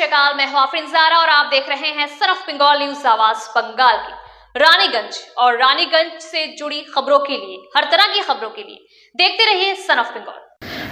श्री अकाल। मैं हूं आफरीन ज़ारा और आप देख रहे हैं सन ऑफ बंगाल न्यूज आवाज बंगाल की। रानीगंज और रानीगंज से जुड़ी खबरों के लिए, हर तरह की खबरों के लिए देखते रहिए सन ऑफ बंगाल।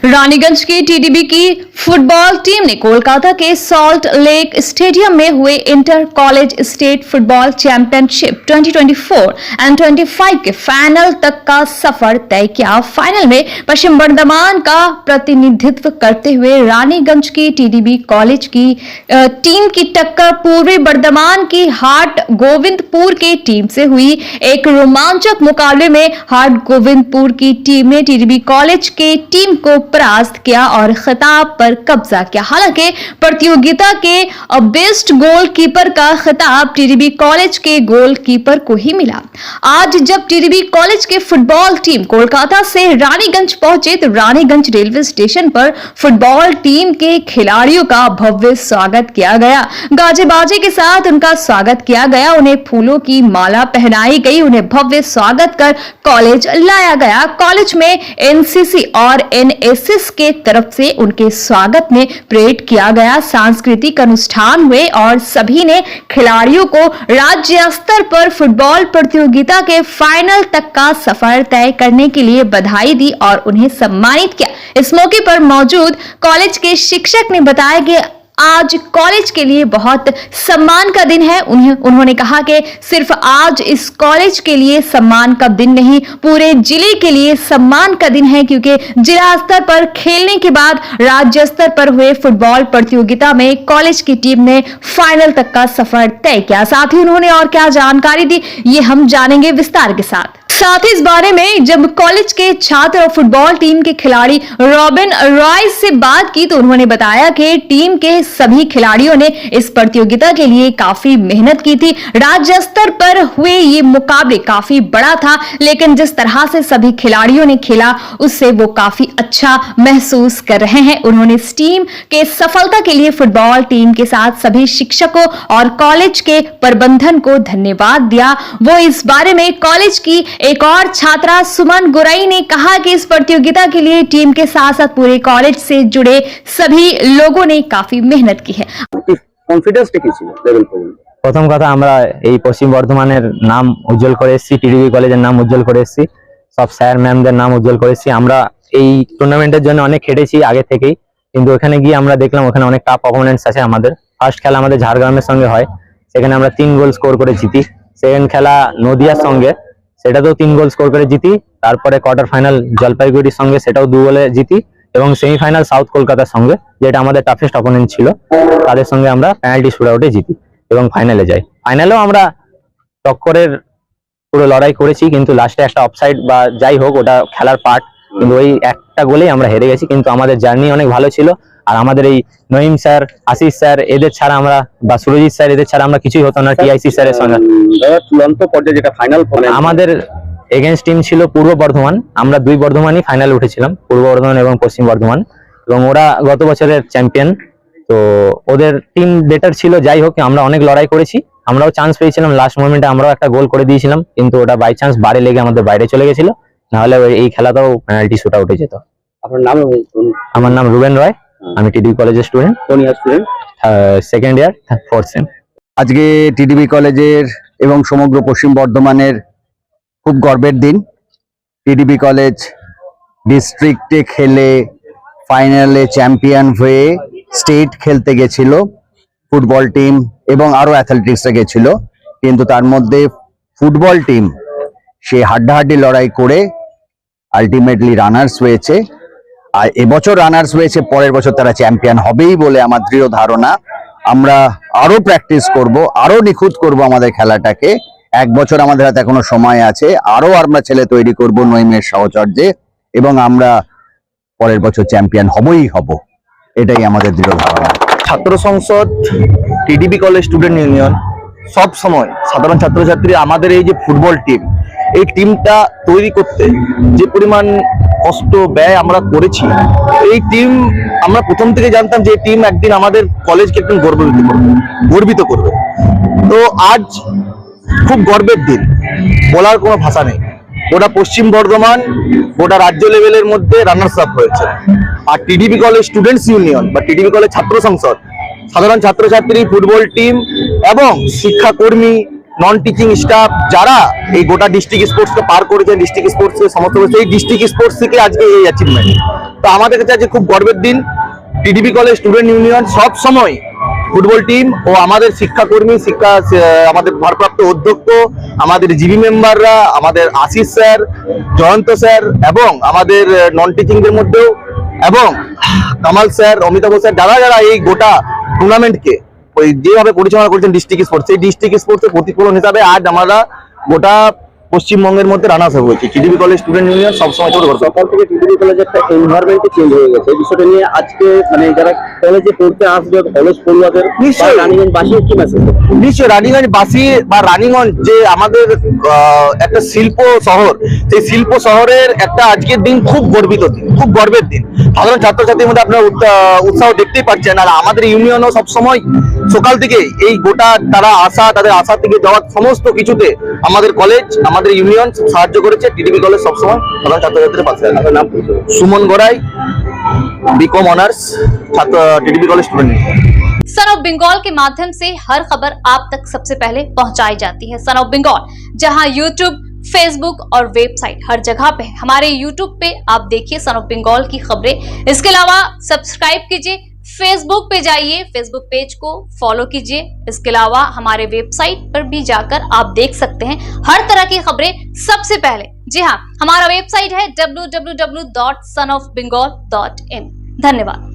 रानीगंज की टीडीबी की फुटबॉल टीम ने कोलकाता के सॉल्ट लेक स्टेडियम में हुए inter college state football championship 2024 and 25 के फाइनल तक का सफर तय किया। फाइनल में पश्चिम बर्धमान का प्रतिनिधित्व करते हुए रानीगंज की टीडीबी कॉलेज की टीम की टक्कर पूर्वी बर्धमान की हाट गोविंदपुर की टीम से हुई। एक रोमांचक मुकाबले में हाट गोविंदपुर की टीम ने टीडीबी कॉलेज के टीम को परास्त किया और खिताब पर कब्जा किया। हालांकि प्रतियोगिता के बेस्ट गोलकीपर का खिताब टीडीबी कॉलेज के गोलकीपर को ही मिला। आज जब टीडीबी कॉलेज के फुटबॉल टीम कोलकाता से रानीगंज पहुंचे तो रानीगंज रेलवे स्टेशन पर फुटबॉल टीम के खिलाड़ियों का भव्य स्वागत किया गया। गाजे बाजे के साथ उनका स्वागत किया गया, उन्हें फूलों की माला पहनाई गई, उन्हें भव्य स्वागत कर कॉलेज लाया गया। कॉलेज में एनसीसी और एनएसएस के तरफ से उनके स्वागत में परेड किया गया। सांस्कृतिक अनुष्ठान हुए और सभी ने खिलाड़ियों को राज्य स्तर पर फुटबॉल प्रतियोगिता के फाइनल तक का सफर तय करने के लिए बधाई दी और उन्हें सम्मानित किया। इस मौके पर मौजूद कॉलेज के शिक्षक ने बताया कि आज कॉलेज के लिए बहुत सम्मान का दिन है। उन्होंने कहा कि सिर्फ आज इस कॉलेज के लिए सम्मान का दिन नहीं, पूरे जिले के लिए सम्मान का दिन है, क्योंकि जिला स्तर पर खेलने के बाद राज्य स्तर पर हुए फुटबॉल प्रतियोगिता में कॉलेज की टीम ने फाइनल तक का सफर तय किया। साथ ही उन्होंने और क्या जानकारी दी, ये हम जानेंगे विस्तार के साथ ही इस बारे में जब कॉलेज के छात्र और फुटबॉल टीम के खिलाड़ी रॉबिन रॉय से बात की तो उन्होंने बताया कि टीम के सभी खिलाड़ियों ने इस प्रतियोगिता के लिए काफी मेहनत की थी। राज्य स्तर पर हुए ये मुकाबले काफी बड़ा था, लेकिन जिस तरह से सभी खिलाड़ियों ने खेला उससे वो काफी अच्छा महसूस कर रहे हैं। उन्होंने इस टीम के सफलता के लिए फुटबॉल टीम के साथ सभी शिक्षकों और कॉलेज के प्रबंधन को धन्यवाद दिया। वो इस बारे में कॉलेज की एक और छात्रा सुमन गुरई ने कहा कि इस प्रतियोगिता के लिए टीम के साथ साथ पूरे कॉलेज से जुड़े सभी लोगों ने काफी मेहनत की है। प्रथम कथा আমরা এই পশ্চিম বর্ধমানের নাম উজ্জ্বল করে এসেছি, টিডিবি কলেজের নাম উজ্জ্বল করে এসেছি, সব স্যার ম্যামদের নাম উজ্জ্বল করে এসেছি। আমরা এই টুর্নামেন্টের জন্য অনেক খেটেছি আগে থেকেই, কিন্তু ওখানে গিয়ে আমরা দেখলাম ওখানে অনেক টাফ অপোনেন্টস আছে। আমাদের ফার্স্ট খেলা আমাদের ঝাড়গ্রামের সঙ্গে হয়, সেখানে আমরা 3 গোল স্কোর করে জিতি। সেকেন্ড খেলা নদিয়ার সঙ্গে, সেটাতেও 3 গোল স্কোর করে জিতি। তারপরে কোয়ার্টার ফাইনাল জলপাইগুড়ির সঙ্গে, সেটাও 2 গোলে জিতি। এবং সেমিফাইনাল সাউথ কলকাতার সঙ্গে, যেটা আমাদের টাফেস্ট অপোনেন্ট ছিল, তাদের সঙ্গে আমরা পেনাল্টি শুটআউটে জিতি এবং ফাইনালে যাই। ফাইনালেও আমরা টক্করের পুরো লড়াই করেছি, কিন্তু লাস্টে একটা অফসাইড বা যাই হোক ওটা খেলার পার্ট, কিন্তু ওই একটা গোলেই আমরা হেরে গেছি। কিন্তু আমাদের জার্নি অনেক ভালো ছিল। আর আমাদের এই নঈম স্যার, আশিস স্যার, এদের ছাড়া আমরা বা সুরজিৎ স্যার, এদের ছাড়া আমরা কিছুই হতো না। টিআইসি স্যারের সঙ্গে চূড়ান্ত পর্যায়ে যেটা ফাইনাল আমাদের এগেইনস্ট টিম ছিল পূর্ব বর্ধমান। আমরা 2 বর্ধমানই ফাইনালে উঠেছিলাম, পূর্ব বর্ধমান এবং পশ্চিম বর্ধমান, এবং ওরা গত বছরের চ্যাম্পিয়ন। তো ওদের টিম বেটার ছিল। যাই হোক, আমরা অনেক লড়াই করেছি, আমরাও চান্স পেয়েছিলাম। লাস্ট মোমেন্টে আমরাও একটা গোল করে দিয়েছিলাম, কিন্তু ওটা বাই চান্স বারে লেগে আমাদের বাইরে চলে গেছিল, নাহলে এই খেলাটাও পেনাল্টি শুট আউট হয়ে যেত। আপনার নাম? আমার নাম রুবেন রয়, আমি টিডিবি কলেজের স্টুডেন্ট। কোন year student? Second year, 4th same. আজকে টিডিবি কলেজের এবং সমগ্র পশ্চিম বর্ধমানের খুব গর্বের দিন। টিডিবি কলেজ ডিস্ট্রিক্টে খেলে ফাইনালে চ্যাম্পিয়ন হয়ে স্টেট খেলতে গেছিল ফুটবল টিম, এবং আরো অ্যাথলেটিক্সরা গেছিল, কিন্তু তার মধ্যে ফুটবল টিম সে হাড্ডাহাড্ডি লড়াই করে আলটিমেটলি রানার্স হয়েছে। আর এবছর রানার্স হয়েছে, পরের বছর তারা চ্যাম্পিয়ন হবেই বলে আমার দৃঢ় ধারণা। আমরা আরো প্র্যাকটিস করব, আরো নিখুঁত করব আমাদের খেলাটাকে। 1 বছর আমাদের হাতে এখনো সময় আছে, আরো আমরা ছেলে তৈরি করব নঈমের সাহচর্যে, এবং আমরা পরের বছর চ্যাম্পিয়ন হবই হব, এটাই আমাদের দৃঢ় ধারণা। ছাত্র সংসদ, টিডিবি কলেজ স্টুডেন্ট ইউনিয়ন সব সময় সাধারণ ছাত্রছাত্রী আমাদের এই যে ফুটবল টিম, এই টিমটা তৈরি করতে যে পরিমাণ কষ্ট ব্যয় আমরা করেছি, এই টিম আমরা প্রথম থেকে জানতাম যে এই টিম একদিন আমাদের কলেজকে একদিন গর্বিত করবে। তো আজ খুব গর্বের দিন, বলার কোনো ভাষা নেই। গোটা পশ্চিম বর্ধমান, গোটা রাজ্য লেভেলের মধ্যে রানার্স আপ হয়েছে। আর টিডিবি কলেজ স্টুডেন্টস ইউনিয়ন বা টিডিবি কলেজ ছাত্র সংসদ সাধারণ ছাত্রছাত্রী, ফুটবল টিম এবং শিক্ষাকর্মী, নন টিচিং স্টাফ যারা এই গোটা ডিস্ট্রিক্ট স্পোর্টসকে পার করেছেন, ডিস্ট্রিক্ট স্পোর্টসকে সমর্থন করেছে, এই ডিস্ট্রিক্ট স্পোর্টস থেকে আজকে এই অ্যাচিভমেন্ট। তো আমাদের কাছে আজকে খুব গর্বের দিন। টিডিবি কলেজ স্টুডেন্ট ইউনিয়ন সব সময় ফুটবল টিম ও আমাদের শিক্ষাকর্মী, আমাদের ভারপ্রাপ্ত অধ্যক্ষ, আমাদের জিবি মেম্বাররা, আমাদের আশিস স্যার, জয়ন্ত স্যার এবং আমাদের নন টিচিংদের মধ্যেও এবং কামাল স্যার, অমিতাভ স্যার, যারা যারা এই গোটা টুর্নামেন্টকে ওই যেভাবে পরিচালনা করছেন ডিস্ট্রিক্ট স্পোর্টস, সেই ডিস্ট্রিক্ট স্পোর্টসের প্রতিফলন হিসাবে আজ আমরা গোটা পশ্চিমবঙ্গের মধ্যে রানার্স আপ হয়েছি। টিডিবি কলেজ স্টুডেন্ট ইউনিয়ন সবসময় ছোট করছে। সকাল থেকে টিডিবি কলেজের একটা এনভায়রনমেন্ট চেঞ্জ হয়ে গেছে। এই বিষয়টা নিয়ে আজকে মানে যারা কলেজে পড়তে আসবে, কলেজ পড়ুয়াদের নিশ্চয়ই। রানিগঞ্জ বাসী কি মেসেজ? নিশ্চয় রানীগঞ্জ বাসী বা রানীগঞ্জ যে আমাদের একটা শিল্প শহর, সেই শিল্প শহরের একটা আজকের দিন খুব গর্বিত দিন, খুব গর্বের দিন। সাধারণ ছাত্রছাত্রীর মধ্যে আপনারা উৎসাহ দেখতেই পাচ্ছেন। আর আমাদের ইউনিয়নও সবসময় সকাল থেকে এই গোটা তারা তাদের আশা থেকে যাওয়ার সমস্ত কিছুতে আমাদের কলেজ, আমাদের ইউনিয়ন সাহায্য করেছে। টিডিবি কলেজ সবসময় সাধারণ ছাত্রছাত্রীদের পাশে আছে। আপনার নাম পরিচয়? সুমন গড়াই, বিকম অনার্স, ছাত্র, TDB college student. Son of Bengal के माध्यम से हर खबर आप तक सबसे पहले पहुंचाई जाती है। सन ऑफ बंगाल जहां यूट्यूब, फेसबुक और वेबसाइट हर जगह पे है। हमारे यूट्यूब पे आप देखिए सन ऑफ बंगाल की खबरें। इसके अलावा सब्सक्राइब कीजिए, फेसबुक पे जाइए, फेसबुक पेज को फॉलो कीजिए। इसके अलावा हमारे वेबसाइट पर भी जाकर आप देख सकते हैं हर तरह की खबरें सबसे पहले। जी हाँ, हमारा वेबसाइट है www.sonofbengal.in। धन्यवाद।